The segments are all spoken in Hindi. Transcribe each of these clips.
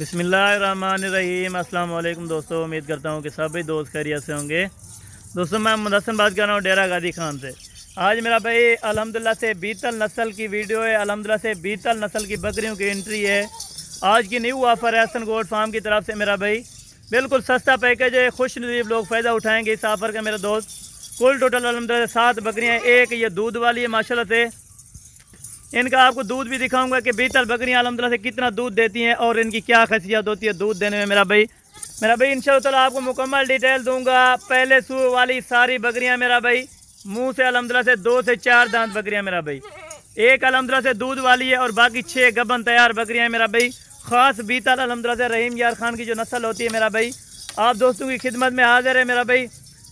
बिस्मिल्लाहिर्रहमानिर्रहीम। अस्सलाम वालेकुम दोस्तों, उम्मीद करता हूँ कि सभी दोस्त खैरियत से होंगे। दोस्तों मैं मुदस्सिर बात कर रहा हूँ डेरा गाजी खान से। आज मेरा भाई अल्हम्दुलिल्लाह से बीतल नस्ल की वीडियो है। अल्हम्दुलिल्लाह से बीतल नस्ल की बकरियों की एंट्री है। आज की न्यू ऑफ़र है हसन गोट फार्म की तरफ से मेरा भाई। बिल्कुल सस्ता पैकेज है, खुश नसीब लोग फ़ायदा उठाएँगे इस ऑफ़र का मेरा दोस्त। कुल टोटल अल्हम्दुलिल्लाह 7 बकरियाँ, एक ये दूध वाली है माशाल्लाह से। इनका आपको दूध भी दिखाऊंगा कि बीतल बकरियां अल्हम्दुलिल्लाह से कितना दूध देती हैं और इनकी क्या खासियत होती है दूध देने में मेरा भाई। इंशाअल्लाह आपको मुकम्मल डिटेल दूंगा। पहले सूर वाली सारी बकरियां मेरा भाई, मुंह से अल्हम्दुलिल्लाह से 2 से 4 दांत बकरियां मेरा भाई। एक अल्हम्दुलिल्लाह से दूध वाली है और बाकी 6 गबन तैयार बकरियां हैं मेरा भाई। ख़ास बीतल अल्हम्दुलिल्लाह से रहीम यार खान की जो नस्ल होती है मेरा भाई, आप दोस्तों की खिदमत में हाजिर है मेरा भाई।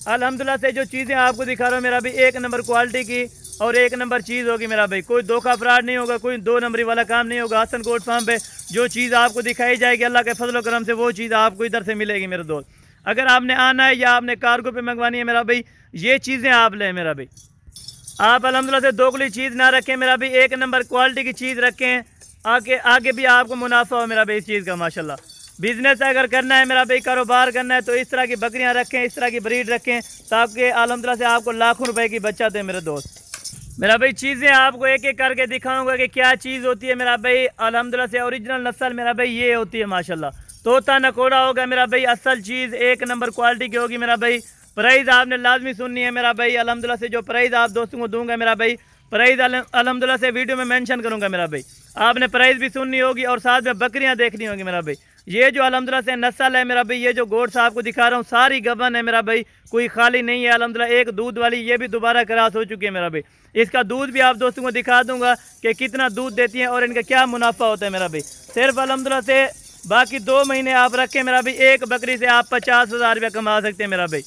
अल्हम्दुलिल्लाह से जो चीज़ें आपको दिखा रहा हूँ मेरा भाई, 1 नंबर क्वालिटी की और 1 नंबर चीज़ होगी मेरा भाई। कोई धोखा फ्रॉड नहीं होगा, कोई 2 नंबरी वाला काम नहीं होगा। हसन गोट फार्म पे जो चीज़ आपको दिखाई जाएगी अल्लाह के फजल करम से वो चीज़ आपको इधर से मिलेगी मेरे दोस्त। अगर आपने आना है या आपने कार्गो पे मंगवानी है मेरा भाई, ये चीज़ें आप लें मेरा भाई। आप अल्हम्दुलिल्लाह से दोगली चीज़ ना रखें मेरा भाई, 1 नंबर क्वालिटी की चीज़ रखें। आगे भी आपको मुनाफा हो मेरा भाई इस चीज़ का माशाल्लाह। बिजनेस अगर करना है मेरा भाई, कारोबार करना है तो इस तरह की बकरियां रखें, इस तरह की ब्रीड रखें ताकि अल्हम्दुलिल्लाह से आपको लाखों रुपए की बचत है मेरे दोस्त। मेरा भाई चीज़ें आपको एक एक करके दिखाऊंगा कि क्या चीज़ होती है मेरा भाई। अल्हम्दुलिल्लाह से ओरिजिनल नस्ल मेरा भाई ये होती है माशाल्लाह। तोता नकोड़ा होगा मेरा भाई, असल चीज़ 1 नंबर क्वालिटी की होगी मेरा भाई। प्राइस आपने लाजमी सुननी है मेरा भाई। अल्हम्दुलिल्लाह से जो प्राइस आप दोस्तों को दूंगा मेरा भाई, प्राइस अल्हम्दुलिल्लाह से वीडियो में मेंशन करूंगा मेरा भाई। आपने प्राइस भी सुननी होगी और साथ में बकरियां देखनी होगी मेरा भाई। ये जो अल्हम्दुलिल्लाह से नस्ल है मेरा भाई, ये जो गोट्स आपको दिखा रहा हूँ सारी गबन है मेरा भाई, कोई खाली नहीं है अल्हम्दुलिल्लाह। एक दूध वाली ये भी दोबारा क्रॉस हो चुकी है मेरा भाई। इसका दूध भी आप दोस्तों को दिखा दूंगा कि कितना दूध देती है और इनका क्या मुनाफा होता है मेरा भाई। सिर्फ अल्हम्दुलिल्लाह से बाकी 2 महीने आप रखें मेरा भाई, एक बकरी से आप 50,000 रुपये कमा सकते हैं मेरा भाई।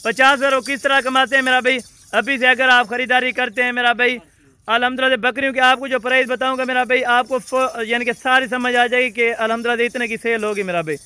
50,000 किस तरह कमाते हैं मेरा भाई, अभी से अगर आप ख़रीदारी करते हैं मेरा भाई अल्हम्दुलिल्लाह से बकरियों की आपको जो प्राइस बताऊंगा मेरा भाई, आपको यानी कि सारी समझ आ जाएगी कि अल्हम्दुलिल्लाह से इतने की सेल होगी मेरा भाई।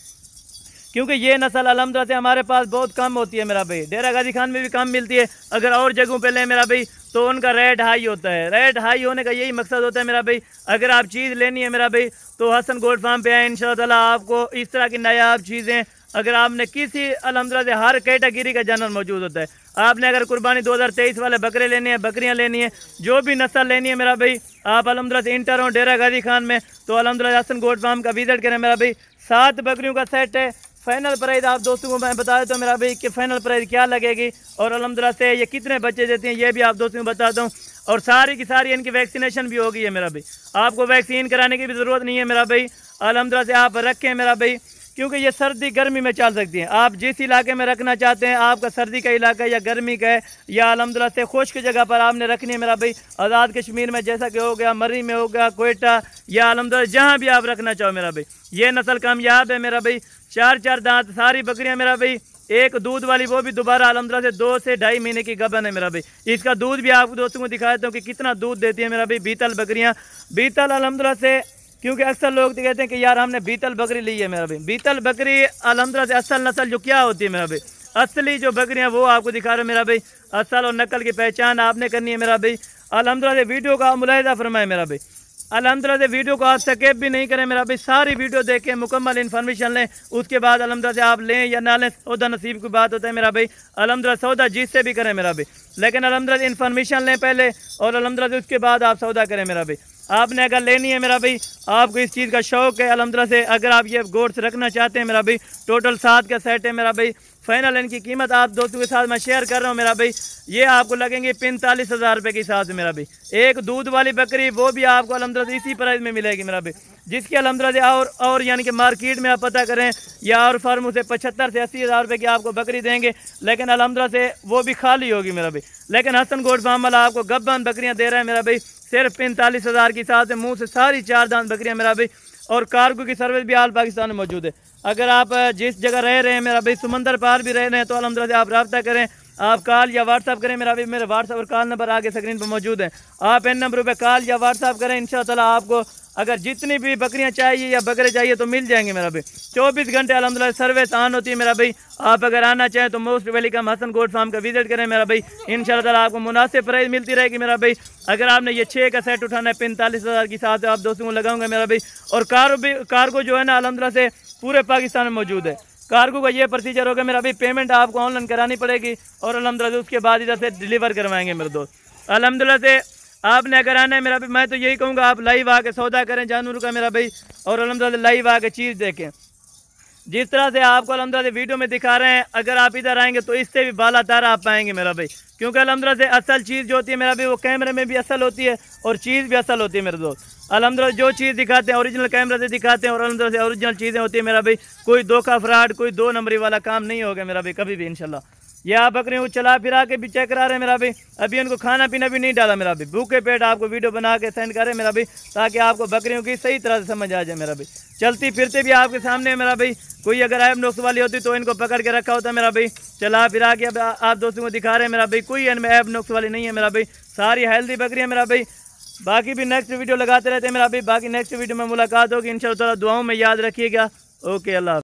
क्योंकि ये नस्ल अल्हम्दुलिल्लाह से हमारे पास बहुत कम होती है मेरा भाई। डेरा गाजी खान में भी कम मिलती है, अगर और जगहों पे लें मेरा भाई तो उनका रेट हाई होता है। रेट हाई होने का यही मकसद होता है मेरा भाई। अगर आप चीज़ लेनी है मेरा भाई तो हसन गोट फार्म पे आए, इंशाअल्लाह आपको इस तरह की नायाब चीज़ें अगर आपने किसी अल्हम्दुलिल्लाह से हर कैटेगरी का जानवर मौजूद होता है। आपने अगर कुर्बानी 2023 वाले बकरे लेने हैं, बकरियां लेनी है, जो भी नस्ल लेनी है मेरा भाई, आप अल्हम्दुलिल्लाह से इंटर हो डेरा गाजी खान में तो अल्हम्दुलिल्लाह हसन गोट फार्म का विजिट करें मेरा भाई। 7 बकरियों का सेट है। फाइनल प्राइस आप दोस्तों को मैं बता देता हूँ मेरा भाई कि फाइनल प्राइस क्या लगेगी और अल्हम्दुलिल्लाह से ये कितने बच्चे देते हैं ये भी आप दोस्तों को बताता हूँ। और सारी की सारी इनकी वैक्सीनेशन भी हो गई है मेरा भाई, आपको वैक्सीन कराने की भी ज़रूरत नहीं है मेरा भाई। अल्हम्दुलिल्लाह से आप रखें मेरा भाई, क्योंकि ये सर्दी गर्मी में चल सकती हैं। आप जिस इलाके में रखना चाहते हैं, आपका सर्दी का इलाका है या गर्मी का है या अल्हम्दुलिल्लाह से खुश्क जगह पर आपने रखनी है मेरा भाई। आज़ाद कश्मीर में जैसा कि हो गया, मर्री में हो गया, कोयटा या अल्हम्दुलिल्लाह जहाँ भी आप रखना चाहो मेरा भाई, ये नस्ल कामयाब है मेरा भाई। 4 दांत सारी बकरियाँ मेरा भाई, एक दूध वाली वो भी दोबारा अल्हम्दुलिल्लाह से 2 से 2.5 महीने की गबन है मेरा भाई। इसका दूध भी आपको दोस्तों को दिखा देता हूँ कि कितना दूध देती है मेरा भाई बीतल बकरियाँ। बीतल अल्हम्दुलिल्लाह से, क्योंकि अक्सर लोग तो कहते हैं कि यार हमने बीतल बकरी ली है मेरा भाई। बीतल बकरी अल्हम्दुलिल्लाह से असल नस्ल जो क्या होती है मेरा भाई, असली जो बकरियाँ वो आपको दिखा रहे हैं मेरा भाई। असल और नकल की पहचान आपने करनी है मेरा भाई। अल्हम्दुलिल्लाह से वीडियो का मुलाहिजा फरमाए मेरा भाई। अल्हम्दुलिल्लाह से वीडियो को आप स्किप भी नहीं करें मेरा भाई, सारी वीडियो देखें, मुकम्मल इन्फॉर्मेशन लें, उसके बाद अल्हम्दुलिल्लाह से आप लें या ना लें सौदा नसीब की बात होता है मेरा भाई। अल्हम्दुलिल्लाह सौदा जिससे भी करें मेरा भाई, लेकिन अल्हम्दुलिल्लाह इन्फॉर्मेशन लें पहले और अल्हम्दुलिल्लाह से उसके बाद आप सौदा करें मेरा भाई। आपने अगर लेनी है मेरा भाई, आपको इस चीज़ का शौक़ है अल्हम्दुलिल्लाह से, अगर आप ये गोट्स रखना चाहते हैं मेरा भाई, टोटल 7 का सेट है मेरा भाई। फाइनल इनकी कीमत आप दोस्तों के साथ मैं शेयर कर रहा हूँ मेरा भाई, ये आपको लगेंगे 45,000 रुपये के हिसाब से मेरा भाई। एक दूध वाली बकरी वो भी आपको अल्हम्दुलिल्लाह इसी प्राइस में मिलेगी मेरा भाई, जिसकी अल्हम्दुलिल्लाह से और यानी कि मार्केट में आप पता करें या और फार्मों से 75 से 80,000 रुपये की आपको बकरी देंगे, लेकिन अल्हम्दुलिल्लाह से वो भी खाली होगी मेरा भाई। लेकिन हसन गोट फार्म वाला आपको गब्बन बकरियाँ दे रहा है मेरा भाई सिर्फ 45,000 के हिसाब से, मुँह से सारी 4 दांत बकरियाँ मेरा भाई। और कार्गो की सर्विस भी आल पाकिस्तान में मौजूद है। अगर आप जिस जगह रह रहे हैं मेरा भाई, समंदर पार भी रह रहे हैं तो अल्हम्दुलिल्लाह से आप रब्ता करें, आप कॉल या व्हाट्सअप करें मेरा भाई। मेरे व्हाट्सअप और कॉल नंबर आगे स्क्रीन पर मौजूद है, आप इन नंबरों पे कॉल या व्हाट्सअप करें, इंशाअल्लाह आपको अगर जितनी भी बकरियां चाहिए या बकरे चाहिए तो मिल जाएंगे मेरा भाई। 24 घंटे अल्हम्दुलिल्लाह सर्विस ऑन होती है मेरा भाई। आप अगर आना चाहें तो most welcome Hasan goat farm का विजिट करें मेरा भाई। इंशाल्लाह ताला आपको मुनासिब प्राइस मिलती रहेगी मेरा भाई। अगर आपने ये 6 का सेट उठाना है 45,000 की साथ आप दोस्तों को लगाऊंगा मेरा भाई। और कार्गो जो है ना अल्हम्दुलिल्लाह से पूरे पाकिस्तान में मौजूद है। कार्गो का ये प्रोसीजर होगा मेरा भाई, पेमेंट आपको ऑनलाइन करानी पड़ेगी और अल्हम्दुलिल्लाह उसके बाद इधर से डिलीवर करवाएंगे मेरे दोस्त। अल्हम्दुलिल्लाह से आपने अगर आना है मेरा भाई, मैं तो यही कहूँगा आप लाइव आके सौदा करें जानवरों का मेरा भाई, और अल्हम्दुलिल्लाह लाइव आके चीज़ देखें। जिस तरह से आपको अल्हम्दुलिल्लाह वीडियो में दिखा रहे हैं, अगर आप इधर आएंगे तो इससे भी बाला तारा आप पाएंगे मेरा भाई। क्योंकि अल्हम्दुलिल्लाह से असल चीज़ जो होती है मेरा भाई वो कैमरे में भी असल होती है और चीज़ भी असल होती है मेरे दोस्त। अल्हम्दुलिल्लाह जो चीज़ दिखाते हैं ओरिजिनल कैमरा से दिखाते हैं और अल्हम्दुलिल्लाह से ओरिजिनल चीज़ें होती है मेरा भाई। कोई धोखा फ्रॉड कोई 2 नंबरी वाला काम नहीं होगा मेरा भाई कभी भी इंशाल्लाह। ये आप बकरियों को चला फिरा के भी चेक करा रहे हैं मेरा भाई। अभी उनको खाना पीना भी नहीं डाला मेरा भाई, भूखे पेट आपको वीडियो बना के सेंड करें मेरा भाई, ताकि आपको बकरियों की सही तरह से समझ आ जाए मेरा भाई। चलती फिरते भी आपके सामने है मेरा भाई। कोई अगर ऐब नुक्स वाली होती तो इनको पकड़ के रखा होता मेरा भाई, चला फिरा के अब आप दोस्तों को दिखा रहे हैं मेरा भाई। कोई इनमें ऐब नुक्स वाली नहीं है मेरा भाई, सारी हेल्दी बकरी है मेरा भाई। बाकी भी नेक्स्ट वीडियो लगाते रहते हैं मेरा भाई। बाकी नेक्स्ट वीडियो में मुलाकात होगी इंशाअल्लाह। दुआओं में याद रखिएगा। ओके, अल्लाह।